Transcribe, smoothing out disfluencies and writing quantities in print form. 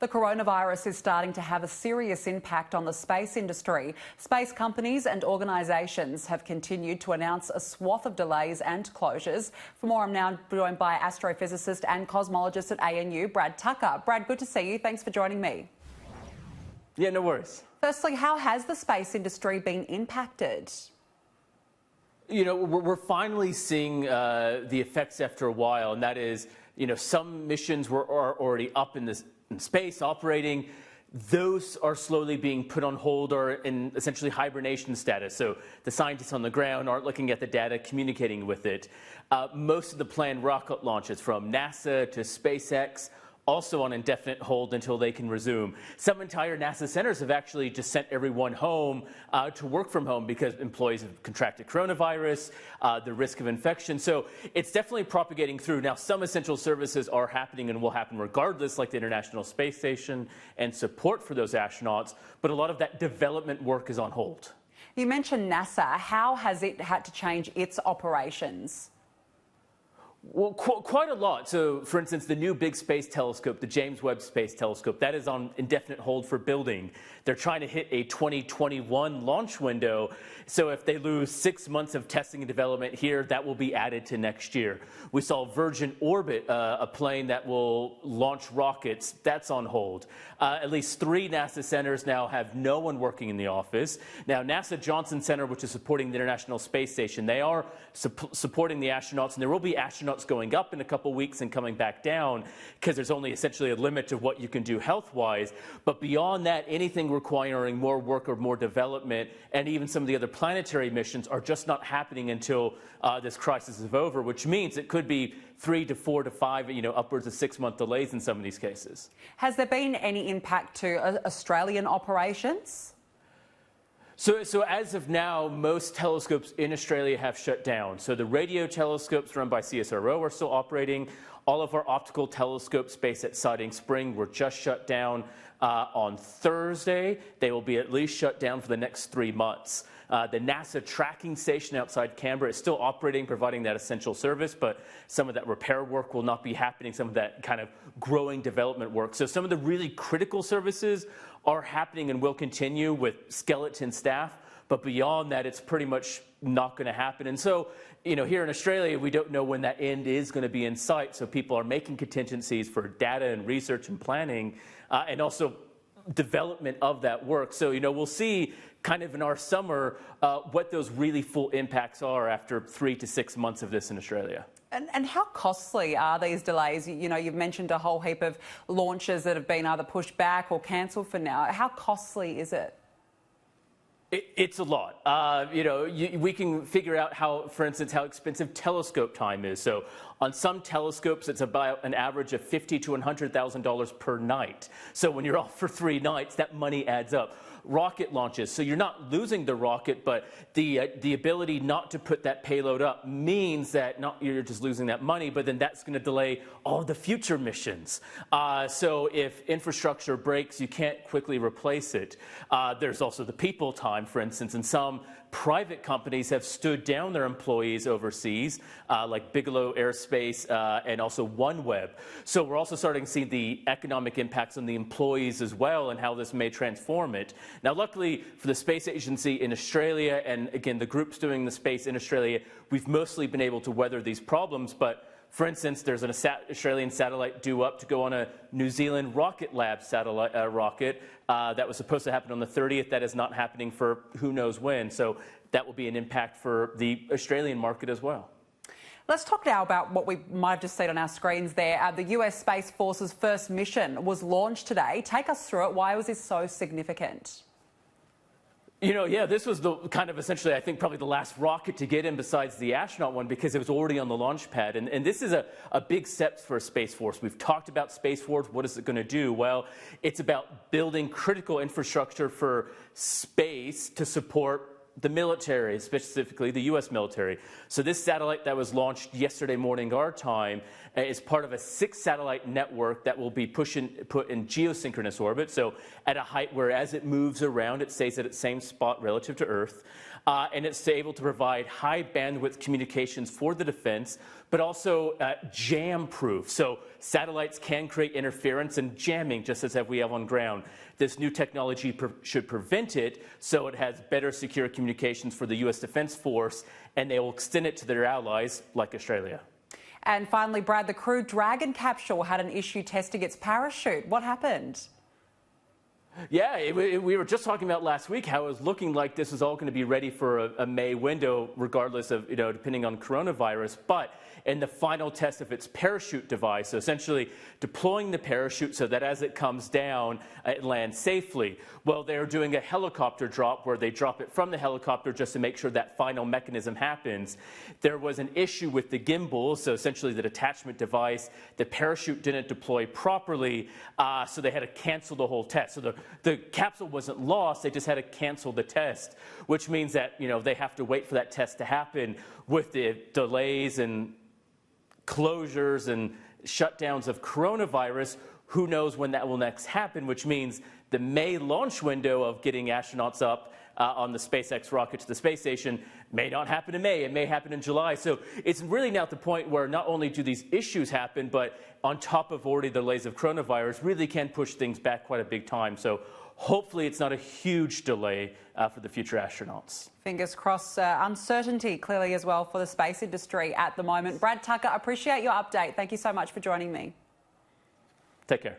The coronavirus is starting to have a serious impact on the space industry. Space companies and organisations have continued to announce a swath of delays and closures. For more, I'm now joined by astrophysicist and cosmologist at ANU, Brad Tucker. Brad, good to see you. Thanks for joining me. Yeah, no worries. Firstly, how has the space industry been impacted? You know, we're finally seeing the effects after a while, and that is, you know, some missions are already up in space operating. Those are slowly being put on hold or in essentially hibernation status. So the scientists on the ground aren't looking at the data, communicating with it. Most of the planned rocket launches from NASA to SpaceX also on indefinite hold until they can resume. Some entire NASA centers have actually just sent everyone home to work from home because employees have contracted coronavirus, the risk of infection. So it's definitely propagating through. Now, some essential services are happening and will happen regardless, like the International Space Station and support for those astronauts, but a lot of that development work is on hold. You mentioned NASA. How has it had to change its operations? Well, quite a lot. So, for instance, the new big space telescope, the James Webb Space Telescope, that is on indefinite hold for building. They're trying to hit a 2021 launch window. So if they lose 6 months of testing and development here, that will be added to next year. We saw Virgin Orbit, a plane that will launch rockets, that's on hold. At least 3 NASA centers now have no one working in the office. Now, NASA Johnson Center, which is supporting the International Space Station, they are supporting the astronauts, and there will be astronauts going up in a couple weeks and coming back down because there's only essentially a limit to what you can do health-wise. But beyond that, anything requiring more work or more development, and even some of the other planetary missions, are just not happening until this crisis is over, which means it could be 3 to 4 to 5, you know, upwards of 6-month delays in some of these cases. Has there been any impact to Australian operations? So as of now, most telescopes in Australia have shut down. So the radio telescopes run by CSIRO are still operating. All of our optical telescopes based at Siding Spring were just shut down on Thursday. They will be at least shut down for the next 3 months. The NASA tracking station outside Canberra is still operating, providing that essential service, but some of that repair work will not be happening, some of that kind of growing development work. So some of the really critical services are happening and will continue with skeleton staff, but beyond that, it's pretty much not going to happen. And so, you know, here in Australia, we don't know when that end is going to be in sight, so people are making contingencies for data and research and planning, and also development of that work. So, you know, we'll see kind of in our summer what those really full impacts are after 3 to 6 months of this in Australia. And how costly are these delays? You know, you've mentioned a whole heap of launches that have been either pushed back or cancelled for now. How costly is it? It's a lot. You know, we can figure out how, for instance, how expensive telescope time is. So on some telescopes, it's about an average of $50,000 to $100,000 per night. So when you're off for 3 nights, that money adds up. Rocket launches, so you're not losing the rocket, but the ability not to put that payload up means that not you're just losing that money, but then that's going to delay all the future missions. So if infrastructure breaks, you can't quickly replace it. There's also the people time, for instance, and some private companies have stood down their employees overseas, like Bigelow Aerospace and also OneWeb. So we're also starting to see the economic impacts on the employees as well and how this may transform it. Now, luckily for the Space Agency in Australia, and again, the groups doing the space in Australia, we've mostly been able to weather these problems. But for instance, there's an Australian satellite due up to go on a New Zealand Rocket Lab satellite rocket that was supposed to happen on the 30th. That is not happening for who knows when. So that will be an impact for the Australian market as well. Let's talk now about what we might have just seen on our screens there. The US Space Force's first mission was launched today. Take us through it. Why was this so significant? You know, yeah, this was the kind of essentially, I think, probably the last rocket to get in besides the astronaut one because it was already on the launch pad. And this is a big step for a Space Force. We've talked about Space Force. What is it going to do? Well, it's about building critical infrastructure for space to support the military, specifically the U.S. military. So this satellite that was launched yesterday morning our time is part of a 6-satellite network that will be put in geosynchronous orbit, so at a height where as it moves around, it stays at its same spot relative to Earth. and it's able to provide high bandwidth communications for the defense, but also jam-proof. So satellites can create interference and jamming, just as we have on ground. This new technology should prevent it, so it has better secure communications for the U.S. Defense Force, and they will extend it to their allies, like Australia. And finally, Brad, the Crew Dragon capsule had an issue testing its parachute. What happened? Yeah, we were just talking about last week how it was looking like this was all going to be ready for a May window, regardless of, depending on coronavirus. But in the final test of its parachute device, so essentially deploying the parachute so that as it comes down, it lands safely. Well, they're doing a helicopter drop where they drop it from the helicopter just to make sure that final mechanism happens. There was an issue with the gimbal, so essentially the detachment device. The parachute didn't deploy properly, so they had to cancel the whole test. So the capsule wasn't lost, they just had to cancel the test, which means that, they have to wait for that test to happen. With the delays and closures and shutdowns of coronavirus, who knows when that will next happen, which means the May launch window of getting astronauts up on the SpaceX rocket to the space station may not happen in May, it may happen in July. So it's really now at the point where not only do these issues happen, but on top of already the delays of coronavirus, really can push things back quite a big time. So hopefully it's not a huge delay for the future astronauts. Fingers crossed. Uncertainty clearly as well for the space industry at the moment. Brad Tucker, appreciate your update. Thank you so much for joining me. Take care.